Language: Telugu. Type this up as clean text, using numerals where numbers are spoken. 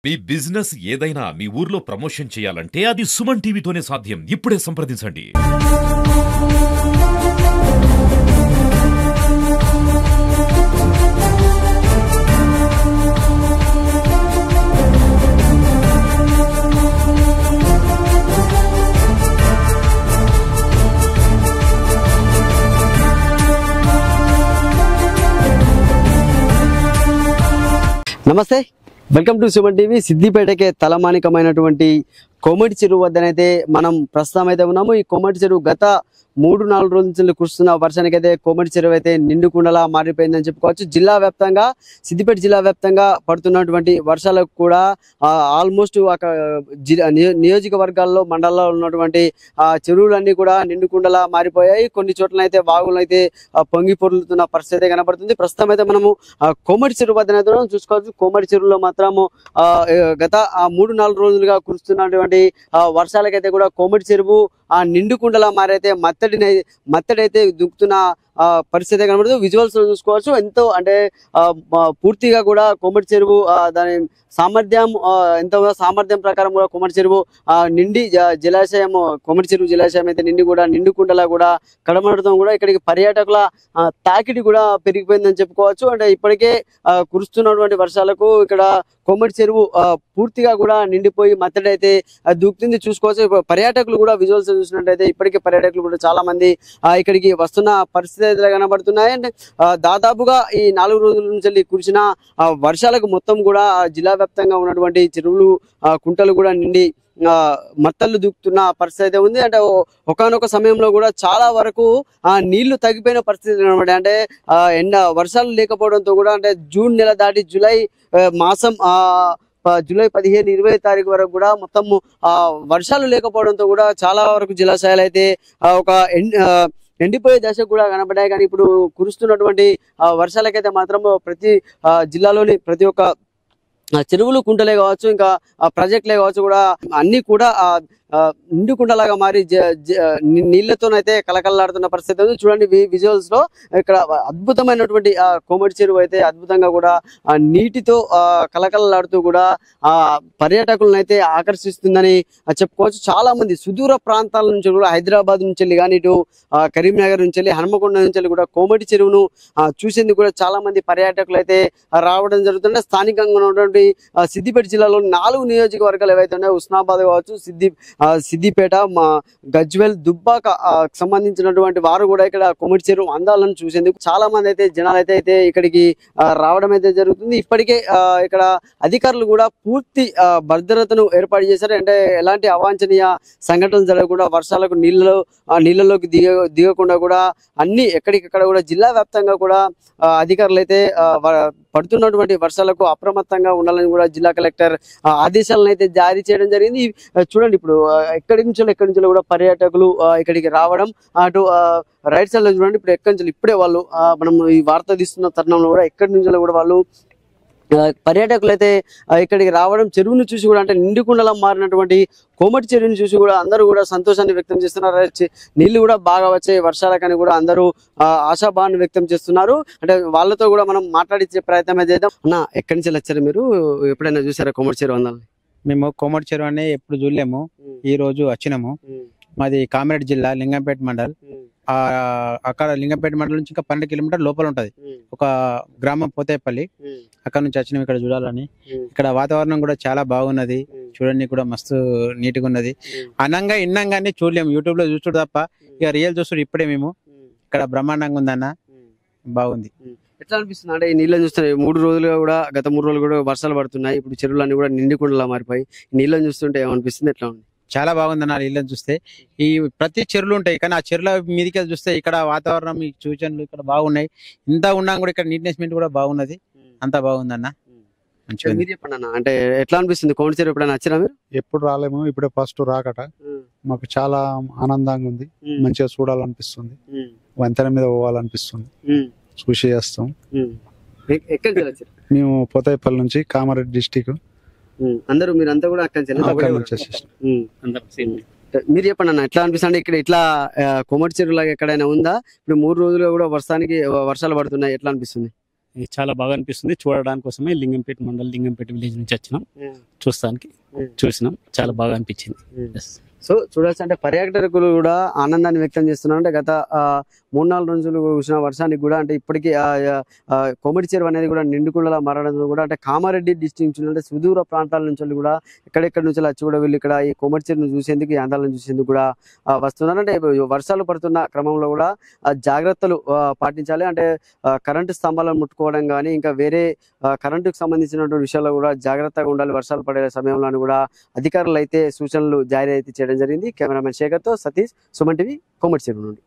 మీ బిజినెస్ ఏదైనా మీ ఊర్లో ప్రమోషన్ చేయాలంటే అది సుమన్ టీవీతోనే సాధ్యం. ఇప్పుడే సంప్రదించండి. నమస్తే, వెల్కమ్ టు సుమన్ టీవీ. సిద్దిపేటకే తలమానికమైనటువంటి కోమటి చెరువు వద్దనైతే మనం ప్రస్తుతం అయితే ఉన్నాము. ఈ కోమటి చెరువు గత 3-4 రోజుల నుంచి కురుస్తున్న వర్షానికైతే కోమటి చెరువు అయితే నిండుకుండలా మారిపోయిందని చెప్పుకోవచ్చు. జిల్లా వ్యాప్తంగా, సిద్దిపేట జిల్లా వ్యాప్తంగా పడుతున్నటువంటి వర్షాలకు కూడా ఆల్మోస్ట్ నియోజకవర్గాల్లో, మండలాల్లో ఉన్నటువంటి చెరువులన్నీ కూడా నిండుకుండలా మారిపోయాయి. కొన్ని చోట్ల అయితే వాగులు అయితే పొంగి పొర్లుతున్న పరిస్థితి కనబడుతుంది. ప్రస్తుతం అయితే మనము కోమటి చెరువు వద్దన చూసుకోవచ్చు. కోమటి చెరువులో మాత్రము గత 3-4 రోజులుగా కురుస్తున్నటువంటి వర్షాలకైతే కూడా కోమటి చెరువు నిండుకుండలా మారైతే మత్తడైతే దుక్కుతున్న పరిస్థితి కనబడుతుంది. విజువల్స్ లో చూసుకోవచ్చు. ఎంతో అంటే పూర్తిగా కూడా కోమటి చెరువు దాని సామర్థ్యం సామర్థ్యం ప్రకారం కూడా కోమటి చెరువు నిండి జలాశయం, కోమటి చెరువు జలాశయం అయితే నిండుకుండలా కూడా కనబడటం కూడా ఇక్కడికి పర్యాటకుల తాకిడి కూడా పెరిగిపోయిందని చెప్పుకోవచ్చు. అంటే ఇప్పటికే కురుస్తున్నటువంటి వర్షాలకు ఇక్కడ కోమటి చెరువు పూర్తిగా కూడా నిండిపోయి మత్తడి అయితే దూకుతుంది చూసుకోవచ్చు. పర్యాటకులు కూడా విజువల్స్ చూసినట్టయితే ఇప్పటికే పర్యాటకులు కూడా చాలా మంది ఇక్కడికి వస్తున్న పరిస్థితి కనబడుతున్నాయి. అంటే దాదాపుగా ఈ 4 రోజుల నుంచి కురిసిన వర్షాలకు మొత్తం కూడా జిల్లా వ్యాప్తంగా ఉన్నటువంటి చెరువులు, కుంటలు కూడా నిండి మత్తళ్ళు దూకుతున్న పరిస్థితి అయితే ఉంది. అంటే ఒకానొక సమయంలో కూడా చాలా వరకు నీళ్లు తగ్గిపోయిన పరిస్థితి అనమాట. అంటే వర్షాలు లేకపోవడంతో కూడా, అంటే జూన్ నెల దాటి జూలై మాసం జూలై 15-20 తారీఖు వరకు కూడా మొత్తం వర్షాలు లేకపోవడంతో కూడా చాలా వరకు జలాశయాలు అయితే ఒక ఎండిపోయే దశ కూడా కనబడ్డాయి. కానీ ఇప్పుడు కురుస్తున్నటువంటి వర్షాలకైతే మాత్రం ప్రతి జిల్లాలోని ప్రతి ఒక్క చెరువులు, కుంటలే కావచ్చు, ఇంకా ప్రాజెక్టులే కావచ్చు కూడా అన్ని కూడా నిండుకుండలాగా మారి నీళ్లతోనైతే కలకల్లాడుతున్న పరిస్థితి ఉంది. చూడండి విజువల్స్ లో ఇక్కడ అద్భుతమైనటువంటి కోమటి చెరువు అయితే అద్భుతంగా కూడా నీటితో కలకల్లాడుతూ కూడా పర్యాటకులను అయితే ఆకర్షిస్తుందని చెప్పుకోవచ్చు. చాలా మంది సుదూర ప్రాంతాల నుంచి కూడా, హైదరాబాద్ నుంచి వెళ్ళి కానీ, ఇటు కరీంనగర్ నుంచి వెళ్ళి, హనుమకొండ నుంచి వెళ్ళి కూడా కోమటి చెరువును చూసేందుకు కూడా చాలా మంది పర్యాటకులు అయితే రావడం జరుగుతుంది. స్థానికంగా ఉన్నటువంటి సిద్దిపేట జిల్లాలో 4 నియోజకవర్గాలు ఏవైతే ఉన్నాయో, హుస్నాబాద్ కావచ్చు, సిద్దిపేట, గజ్వేల్, దుబ్బాక సంబంధించినటువంటి వారు కూడా ఇక్కడ కోమటి చెరువు అందాలను చూసేందుకు చాలా మంది అయితే జనాలు అయితే ఇక్కడికి రావడం అయితే జరుగుతుంది. ఇప్పటికే ఇక్కడ అధికారులు కూడా పూర్తి భద్రతను ఏర్పాటు చేశారు. అంటే ఎలాంటి అవాంఛనీయ సంఘటనలు జరగకుండా, వర్షాలకు నీళ్ళలోకి దిగకుండా కూడా అన్ని ఎక్కడికక్కడ కూడా జిల్లా వ్యాప్తంగా కూడా అధికారులు అయితే పడుతున్నటువంటి వర్షాలకు అప్రమత్తంగా ఉండాలని కూడా జిల్లా కలెక్టర్ ఆదేశాలను అయితే జారీ చేయడం జరిగింది. చూడండి, ఇప్పుడు ఎక్కడి నుంచో కూడా పర్యాటకులు ఇక్కడికి రావడం, అటు రైట్ సైడ్ లో చూడండి, ఇప్పుడు ఎక్కడి నుంచి ఇప్పుడే వాళ్ళు మనం ఈ వార్త తీస్తున్న తరుణంలో కూడా ఎక్కడి నుంచో కూడా వాళ్ళు పర్యాటకులు అయితే ఇక్కడికి రావడం, చెరువును చూసి కూడా, అంటే నిండుకుండలా మారినటువంటి కోమటి చెరువుని చూసి కూడా అందరూ కూడా సంతోషాన్ని వ్యక్తం చేస్తున్నారు. నీళ్లు కూడా బాగా వచ్చాయి వర్షాలకని కూడా అందరూ ఆశాభావాన్ని వ్యక్తం చేస్తున్నారు. అంటే వాళ్ళతో కూడా మనం మాట్లాడించే ప్రయత్నం చేద్దాం. అన్న, ఎక్కడి నుంచి వచ్చారు మీరు? ఎప్పుడైనా చూసారా కోమటి చెరువు అందాలని? మేము కోమటి చెరువు అని ఎప్పుడు చూడలేము, ఈ రోజు వచ్చినాము. మాది కామారెడ్డి జిల్లా, లింగంపేట మండల్. అక్కడ లింగంపేట మండలం నుంచి ఇంకా 12 కిలోమీటర్ లోపల ఉంటది ఒక గ్రామం పోతేపల్లి. అక్కడ నుంచి వచ్చినాం ఇక్కడ చూడాలని. ఇక్కడ వాతావరణం కూడా చాలా బాగున్నది, చూడండి కూడా మస్తు నీట్ గా ఉన్నది. అనంగా ఇన్నంగానే చూడలేము, యూట్యూబ్ లో చూస్తుడు తప్ప ఇక రియల్ చూస్తుడు ఇప్పుడే మేము. ఇక్కడ బ్రహ్మాండంగా ఉందన్న, బాగుంది. ఎట్లా అనిపిస్తుంది? అంటే ఈ నీళ్ళని చూస్తే 3 రోజులుగా కూడా, గత 3 రోజులు కూడా వర్షాలు పడుతున్నాయి. ఇప్పుడు చెరువులన్నీ కూడా నిండుకుండలా మారిపోయి నీళ్ళని చూస్తుంటే ఏమనిపిస్తుంది? ఎట్లా ఉంది? చాలా బాగుంది అన్న. ఇళ్ళని చూస్తే ఈ ప్రతి చెరువులు ఉంటాయి, కానీ ఆ చెరువుల మీదకి చూస్తే ఇక్కడ వాతావరణం, ఈ సూచనలు ఇక్కడ బాగున్నాయి. ఇంత ఉన్నా కూడా ఇక్కడ నీట్నెస్ కూడా బాగున్నది, అంతా బాగుందన్న. మీరు చెప్పండి అన్న, అంటే ఎట్లా అనిపిస్తుంది కోమటి చెరువు? ఎప్పుడైనా వచ్చినా మీరు? ఎప్పుడు రాలేము, ఇప్పుడే ఫస్ట్ రాకట. మాకు చాలా ఆనందంగా ఉంది, మంచిగా చూడాలనిపిస్తుంది, వంతెన మీద పోవాలనిపిస్తుంది, చూసి చేస్తాం. మేము పోతాయిపల్లి నుంచి, కామారెడ్డి డిస్టిక్. అందరూ మీరంతా కూడా అక్కడి మీరు చెప్పండి అన్న, ఎట్లా అనిపిస్తుంది ఇక్కడ? ఇట్లా కోమటి చెరువు లాగా ఎక్కడైనా ఉందా? ఇప్పుడు 3 రోజులుగా కూడా వర్షాలు పడుతున్నాయి, ఎట్లా అనిపిస్తుంది? ఇది చాలా బాగా అనిపిస్తుంది. చూడడానికి కోసమే లింగంపేట మండల్ లింగంపేట విలేజ్ నుంచి వచ్చినాం చూస్తానికి. చూసినాం, చాలా బాగా అనిపించింది. Yes. సో చూడాల్సి అంటే పర్యాటకులు కూడా ఆనందాన్ని వ్యక్తం చేస్తున్నారు. అంటే గత 3-4 రోజులు కురిసిన వర్షానికి కూడా అంటే ఇప్పటికీ కోమటి చెరువు అనేది కూడా నిండుకుండలా మారడంతో కూడా అంటే కామారెడ్డి డిస్ట్రిక్ట్ నుంచి అంటే సుదూర ప్రాంతాల నుంచి కూడా ఎక్కడెక్కడి నుంచి వచ్చి కూడా వీళ్ళు ఇక్కడ ఈ కోమటి చెరువును చూసేందుకు, ఈ అందాలను చూసేందుకు కూడా వస్తున్నారు. అంటే వర్షాలు పడుతున్న క్రమంలో కూడా జాగ్రత్తలు పాటించాలి. అంటే కరెంటు స్తంభాలను ముట్టుకోవడం కానీ ఇంకా వేరే కరెంటుకు సంబంధించినటువంటి విషయాల్లో కూడా జాగ్రత్తగా ఉండాలి. వర్షాలు పడే సమయంలో కూడా అధికారులు అయితే సూచనలు జారీ అయితే చేయడం జరిగింది. కెమెరామెన్ శేఖర్తో సతీష్, సుమన్ టీవీ, కోమటి చెరువు నుండి.